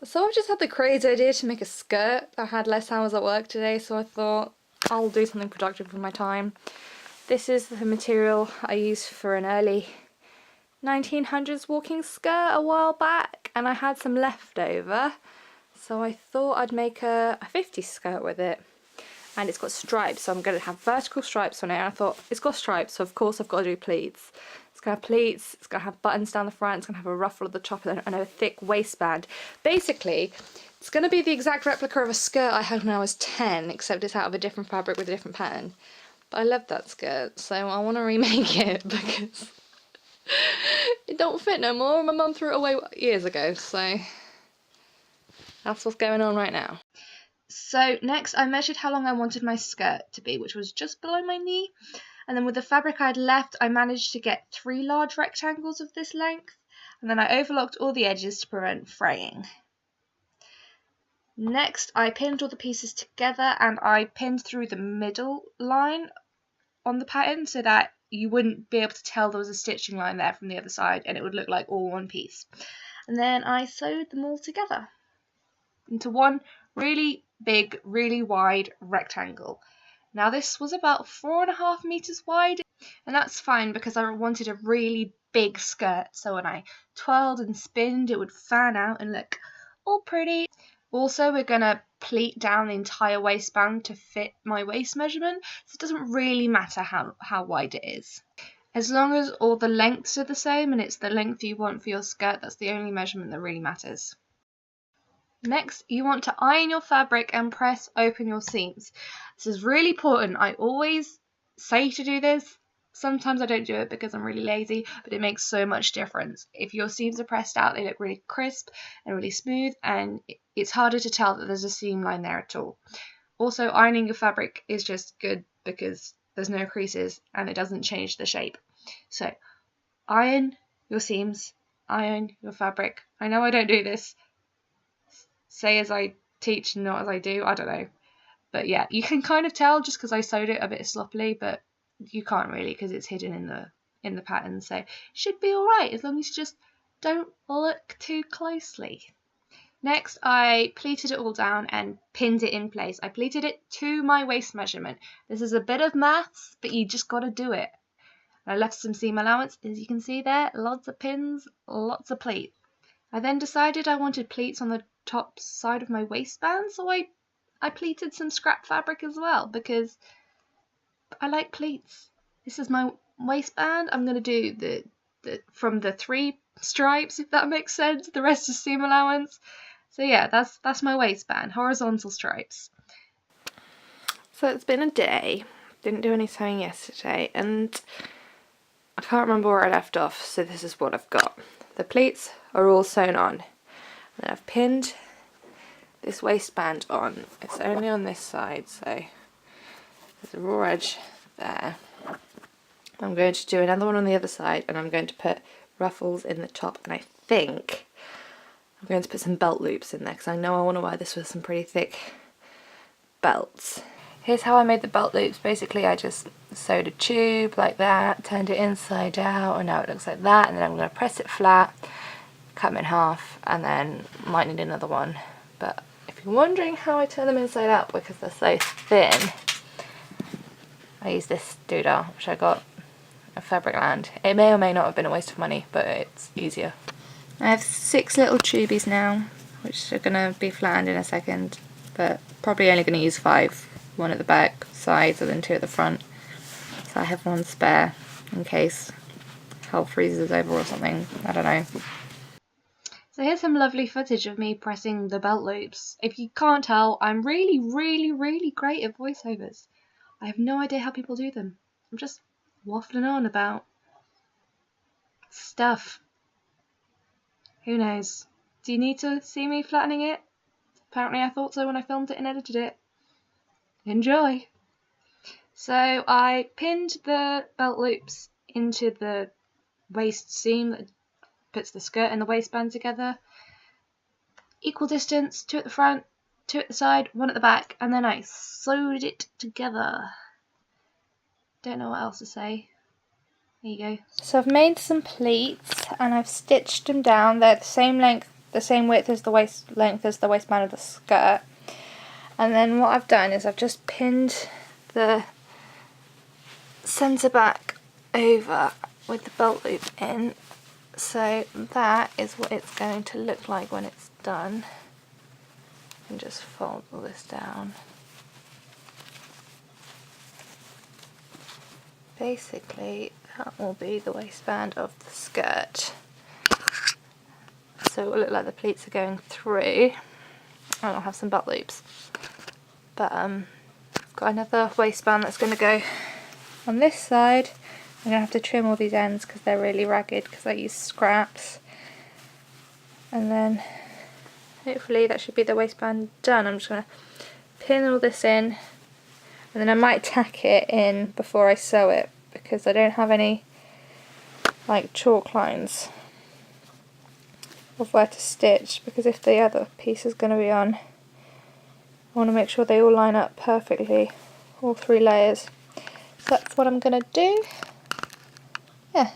So I've just had the crazy idea to make a skirt. I had less hours at work today, so I thought I'll do something productive with my time. This is the material I used for an early 1900s walking skirt a while back, and I had some left over, so I thought I'd make a 50s skirt with it. And it's got stripes, so I'm going to have vertical stripes on it, and I thought, it's got stripes, so of course I've got to do pleats. It's going to have pleats, it's going to have buttons down the front, it's going to have a ruffle at the top, and a thick waistband. Basically, it's going to be the exact replica of a skirt I had when I was 10, except it's out of a different fabric with a different pattern. But I love that skirt, so I want to remake it because it don't fit no more. My mum threw it away years ago, so that's what's going on right now. So next I measured how long I wanted my skirt to be, which was just below my knee. And then with the fabric I had left, I managed to get 3 large rectangles of this length. And then I overlocked all the edges to prevent fraying. Next I pinned all the pieces together, and I pinned through the middle line on the pattern so that you wouldn't be able to tell there was a stitching line there from the other side, and it would look like all one piece. And then I sewed them all together into one really big, really wide rectangle. Now this was about 4.5 meters wide, and that's fine because I wanted a really big skirt, so when I twirled and spinned it would fan out and look all pretty. Also, we're going to pleat down the entire waistband to fit my waist measurement, so it doesn't really matter how wide it is. As long as all the lengths are the same and it's the length you want for your skirt, that's the only measurement that really matters. Next, you want to iron your fabric and press open your seams. This is really important. I always say to do this. Sometimes I don't do it because I'm really lazy, but it makes so much difference. If your seams are pressed out, they look really crisp and really smooth, and it's harder to tell that there's a seam line there at all. Also, ironing your fabric is just good because there's no creases and it doesn't change the shape. So, iron your seams, iron your fabric. I know I don't do this. Say as I teach, not as I do. I don't know. But yeah, you can kind of tell just because I sewed it a bit sloppily, but you can't really because it's hidden in the pattern. So it should be alright as long as you just don't look too closely. Next, I pleated it all down and pinned it in place. I pleated it to my waist measurement. This is a bit of maths, but you just got to do it. I left some seam allowance, as you can see there. Lots of pins, lots of pleat. I then decided I wanted pleats on the top side of my waistband, so I pleated some scrap fabric as well because I like pleats. This is my waistband. I'm going to do the from the 3 stripes, if that makes sense. The rest is seam allowance. So yeah, that's my waistband, horizontal stripes. So it's been a day. Didn't do any sewing yesterday, and I can't remember where I left off, so this is what I've got. The pleats are all sewn on. And I've pinned this waistband on. It's only on this side, so there's a raw edge there. I'm going to do another one on the other side, and I'm going to put ruffles in the top, and I think I'm going to put some belt loops in there because I know I want to wear this with some pretty thick belts. Here's how I made the belt loops. Basically, I just sewed a tube like that, turned it inside out, and now it looks like that, and then I'm going to press it flat, cut them in half, and then might need another one. But if you're wondering how I turn them inside out because they're so thin, I use this doodah, which I got at Fabricland. It may or may not have been a waste of money, but it's easier. I have 6 little tubies now, which are going to be flattened in a second, but probably only going to use 5. 1 at the back, sides, and then 2 at the front. So I have 1 spare in case hell freezes over or something. I don't know. So here's some lovely footage of me pressing the belt loops. If you can't tell, I'm really, really, really great at voiceovers. I have no idea how people do them. I'm just waffling on about stuff. Who knows? Do you need to see me flattening it? Apparently I thought so when I filmed it and edited it. Enjoy! So I pinned the belt loops into the waist seam that puts the skirt and the waistband together. Equal distance, 2 at the front, 2 at the side, 1 at the back, and then I sewed it together. Don't know what else to say. There you go. So I've made some pleats and I've stitched them down. They're the same length the same width as the waist length as the waistband of the skirt. And then what I've done is I've just pinned the centre back over with the belt loop in, so that is what it's going to look like when it's done. And just fold all this down. Basically that will be the waistband of the skirt. So it will look like the pleats are going through, and I'll have some belt loops. But I've got another waistband that's going to go on this side. I'm going to have to trim all these ends because they're really ragged because I use scraps. And then hopefully that should be the waistband done. I'm just going to pin all this in, and then I might tack it in before I sew it because I don't have any like chalk lines of where to stitch, because if the other piece is going to be on, I want to make sure they all line up perfectly, all 3 layers. So that's what I'm going to do. Yeah.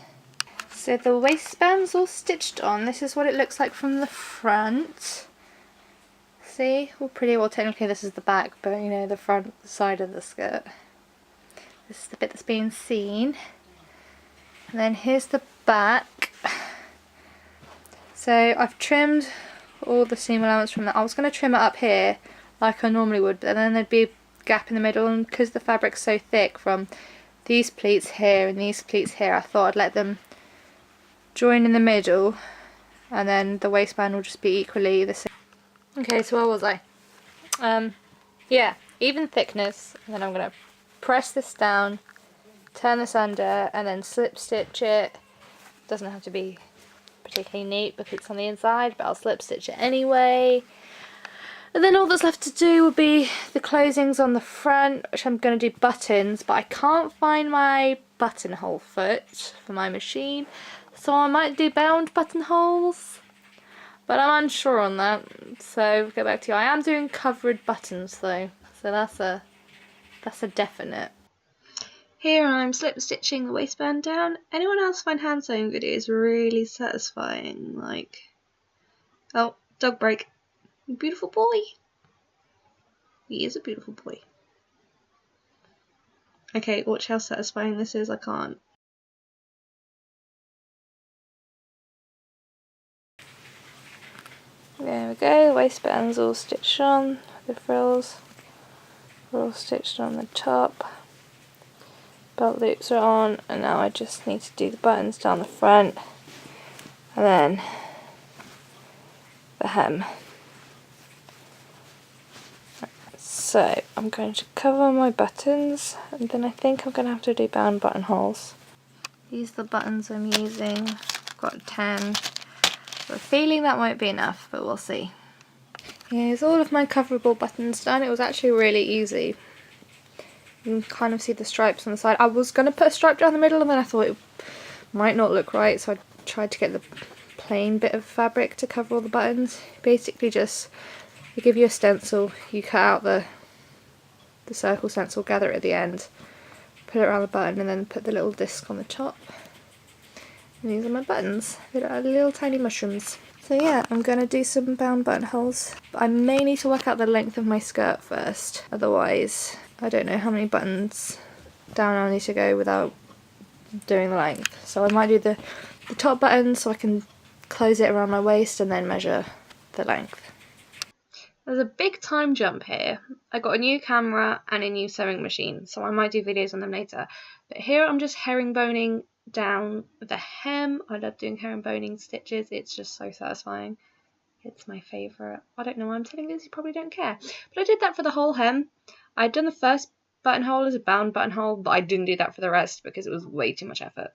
So the waistband's all stitched on. This is what it looks like from the front. See? Well, pretty well, technically this is the back, but you know, the front side of the skirt. This is the bit that's being seen. And then here's the back. So I've trimmed all the seam allowance from that. I was going to trim it up here like I normally would, but then there'd be a gap in the middle, and because the fabric's so thick from these pleats here and these pleats here, I thought I'd let them join in the middle, and then the waistband will just be equally the same. Okay, so where was I? Yeah, even thickness, and then I'm going to press this down, turn this under, and then slip stitch it. Doesn't have to be particularly neat because it's on the inside, but I'll slip stitch it anyway. And then all that's left to do will be the closings on the front, which I'm going to do buttons, but I can't find my buttonhole foot for my machine, so I might do bound buttonholes, but I'm unsure on that, so get back to you. I am doing covered buttons though, so that's a definite. Here I'm slip stitching the waistband down. Anyone else find hand sewing videos really satisfying? Like, oh, dog break. Beautiful boy. He is a beautiful boy. Okay, watch how satisfying this is. I can't. There we go, the waistband's all stitched on, the frills are all stitched on the top. Belt loops are on, and now I just need to do the buttons down the front, and then the hem. So I'm going to cover my buttons, and then I think I'm going to have to do bound buttonholes. These are the buttons I'm using. I've got 10. Got a feeling that won't be enough, but we'll see. Here's all of my coverable buttons done. It was actually really easy. You can kind of see the stripes on the side. I was going to put a stripe down the middle, and then I thought it might not look right, so I tried to get the plain bit of fabric to cover all the buttons. Basically just, they give you a stencil, you cut out the circle stencil, gather it at the end, put it around the button, and then put the little disc on the top. And these are my buttons. They're little tiny mushrooms. So yeah, I'm going to do some bound buttonholes. But I may need to work out the length of my skirt first, otherwise I don't know how many buttons down I need to go without doing the length. So I might do the top button so I can close it around my waist and then measure the length. There's a big time jump here. I got a new camera and a new sewing machine, so I might do videos on them later. But here I'm just herringboning down the hem. I love doing herringboning stitches, it's just so satisfying. It's my favourite. I don't know why I'm telling you this, you probably don't care. But I did that for the whole hem. I'd done the first buttonhole as a bound buttonhole, but I didn't do that for the rest because it was way too much effort.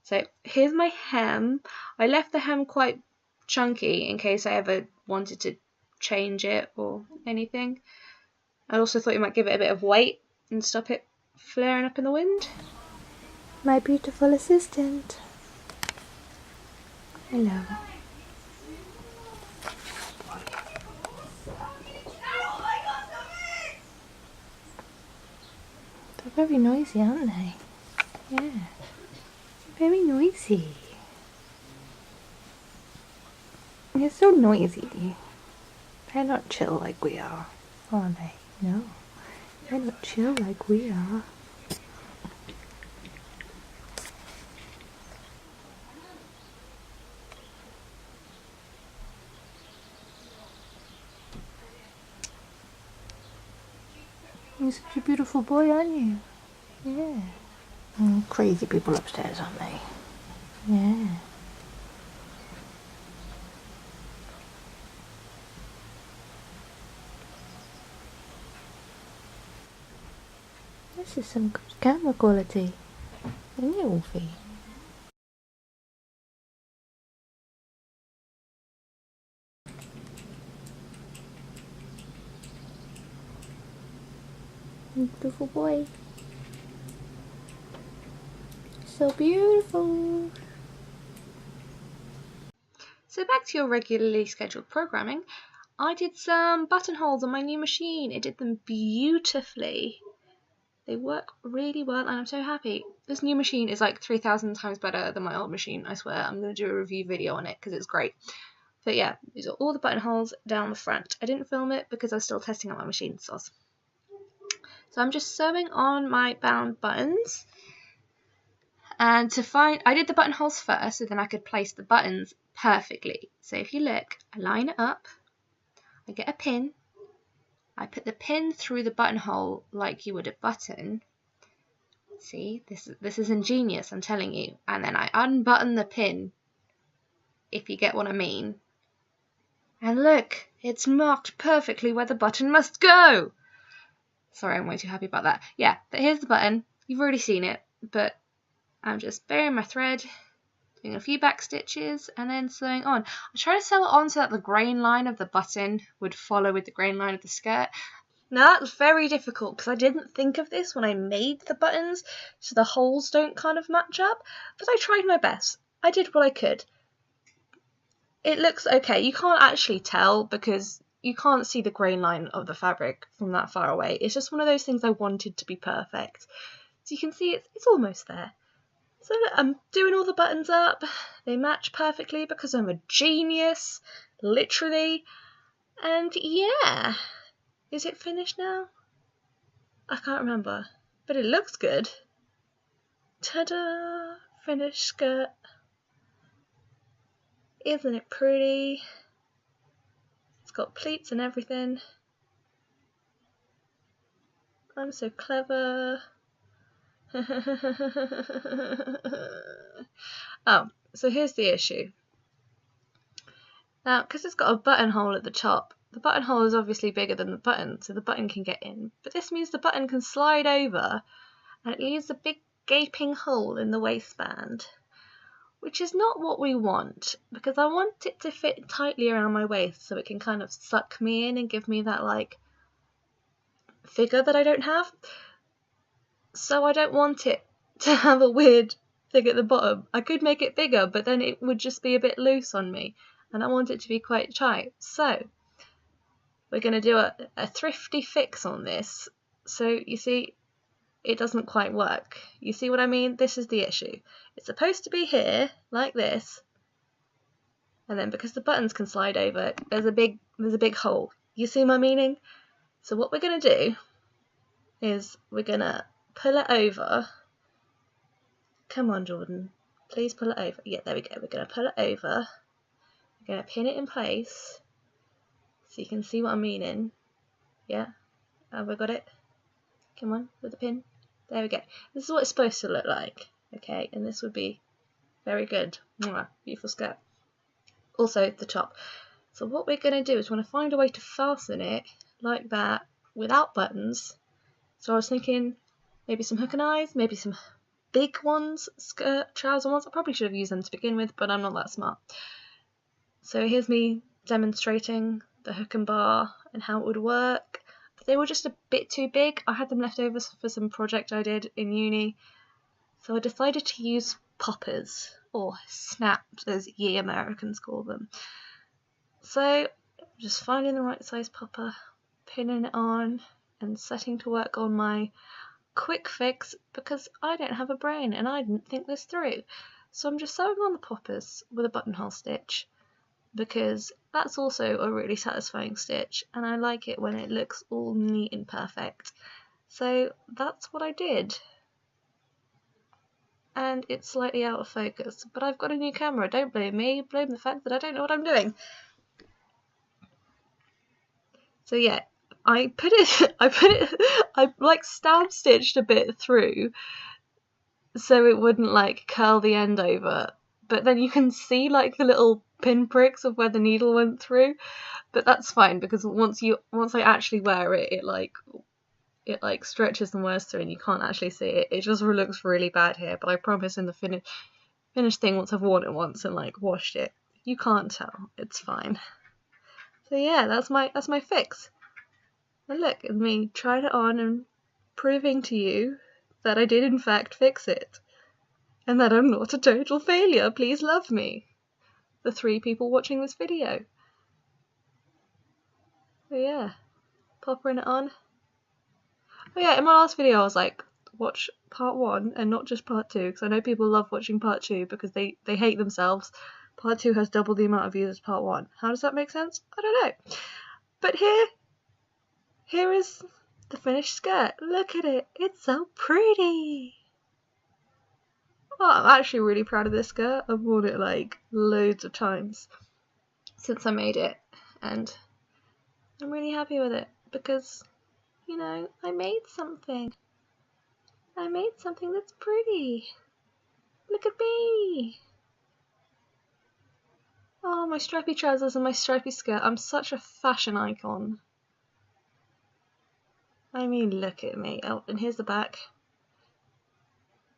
So here's my hem. I left the hem quite chunky in case I ever wanted to change it or anything. I also thought you might give it a bit of weight and stop it flaring up in the wind. My beautiful assistant. Hello. They're very noisy, aren't they? Yeah. Very noisy. You're so so noisy. They're not chill like we are they? No, they're not chill like we are. You're such a beautiful boy, aren't you? Yeah. Crazy people upstairs, aren't they? Yeah. This is some good camera quality. Isn't it, Wolfie? Beautiful boy. So beautiful. So back to your regularly scheduled programming. I did some buttonholes on my new machine. It did them beautifully. They work really well and I'm so happy. This new machine is like 3,000 times better than my old machine, I swear. I'm going to do a review video on it because it's great. But yeah, these are all the buttonholes down the front. I didn't film it because I was still testing out my machine sauce. So I'm just sewing on my bound buttons. And I did the buttonholes first so then I could place the buttons perfectly. So if you look, I line it up, I get a pin, I put the pin through the buttonhole like you would a button. See, this is ingenious, I'm telling you. And then I unbutton the pin, if you get what I mean. And look, it's marked perfectly where the button must go. Sorry, I'm way too happy about that. Yeah, but here's the button. You've already seen it, but I'm just burying my thread, doing a few back stitches, and then sewing on. I try to sew it on so that the grain line of the button would follow with the grain line of the skirt. Now that's very difficult because I didn't think of this when I made the buttons, so the holes don't kind of match up, but I tried my best. I did what I could. It looks okay. You can't actually tell because you can't see the grain line of the fabric from that far away. It's just one of those things I wanted to be perfect. So you can see it's almost there. So look, I'm doing all the buttons up. They match perfectly because I'm a genius, literally. And yeah, is it finished now? I can't remember, but it looks good. Ta-da! Finished skirt. Isn't it pretty? It's got pleats and everything. I'm so clever. Oh, so here's the issue. Now, because it's got a buttonhole at the top, the buttonhole is obviously bigger than the button, so the button can get in. But this means the button can slide over, and it leaves a big gaping hole in the waistband, which is not what we want, because I want it to fit tightly around my waist so it can kind of suck me in and give me that, like, figure that I don't have. So I don't want it to have a weird thing at the bottom. I could make it bigger, but then it would just be a bit loose on me, and I want it to be quite tight. So we're going to do a thrifty fix on this. So you see, it doesn't quite work. You see what I mean? This is the issue. It's supposed to be here, like this, and then because the buttons can slide over, there's a big hole. You see my meaning? So what we're going to do is we're going to pull it over. Come on, Jordan. Please pull it over. Yeah, there we go. We're going to pull it over. We're going to pin it in place so you can see what I'm meaning. Yeah? Have I got it? Come on, with the pin. There we go. This is what it's supposed to look like. Okay, and this would be very good. Mwah, beautiful skirt. Also, the top. So what we're going to do is we want to find a way to fasten it like that without buttons. So I was thinking maybe some hook and eyes, maybe some big ones, trouser ones. I probably should have used them to begin with, but I'm not that smart. So here's me demonstrating the hook and bar and how it would work. But they were just a bit too big. I had them left over for some project I did in uni. So I decided to use poppers, or snaps as ye Americans call them. So just finding the right size popper, pinning it on, and setting to work on my quick fix because I don't have a brain and I didn't think this through. So I'm just sewing on the poppers with a buttonhole stitch, because that's also a really satisfying stitch, and I like it when it looks all neat and perfect. So that's what I did. And it's slightly out of focus, but I've got a new camera, don't blame me, blame the fact that I don't know what I'm doing. So yeah, I like stab stitched a bit through so it wouldn't like curl the end over, but then you can see like the little pinpricks of where the needle went through, but that's fine because once I actually wear it, it like stretches and wears through and you can't actually see it. It just looks really bad here, but I promise in the finished thing, once I've worn it once and like washed it, you can't tell. It's fine. So yeah, that's my fix. And look at me trying it on and proving to you that I did in fact fix it. And that I'm not a total failure. Please love me. The 3 people watching this video. So yeah, popping it on. Oh yeah, in my last video I was like, watch part 1 and not just part 2, because I know people love watching part 2 because they hate themselves. Part 2 has double the amount of views as part 1. How does that make sense? I don't know. But here is the finished skirt. Look at it. It's so pretty. Oh, I'm actually really proud of this skirt. I've worn it like loads of times since I made it, and I'm really happy with it because, you know, I made something. I made something that's pretty. Look at me. Oh, my stripy trousers and my stripy skirt. I'm such a fashion icon. I mean, look at me. Oh, and here's the back.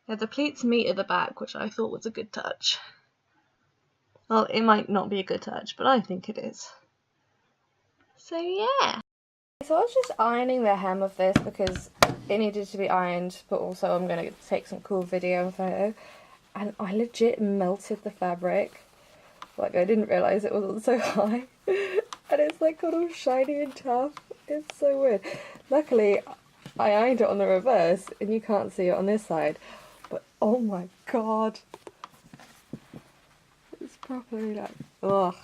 Yeah, the pleats meet at the back, which I thought was a good touch. Well, it might not be a good touch, but I think it is. So yeah. So I was just ironing the hem of this because it needed to be ironed, but also I'm going to take some cool video and photo. And I legit melted the fabric. Like, I didn't realise it wasn't so high. And it's like got all shiny and tough. It's so weird. Luckily, I ironed it on the reverse and you can't see it on this side. But oh my god. It's properly like, ugh.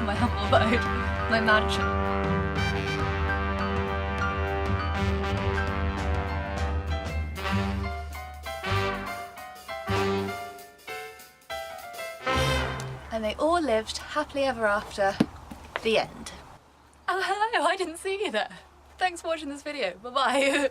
My humble abode, my mansion. And they all lived happily ever after. The end. Oh hello, I didn't see you there. Thanks for watching this video. Bye bye.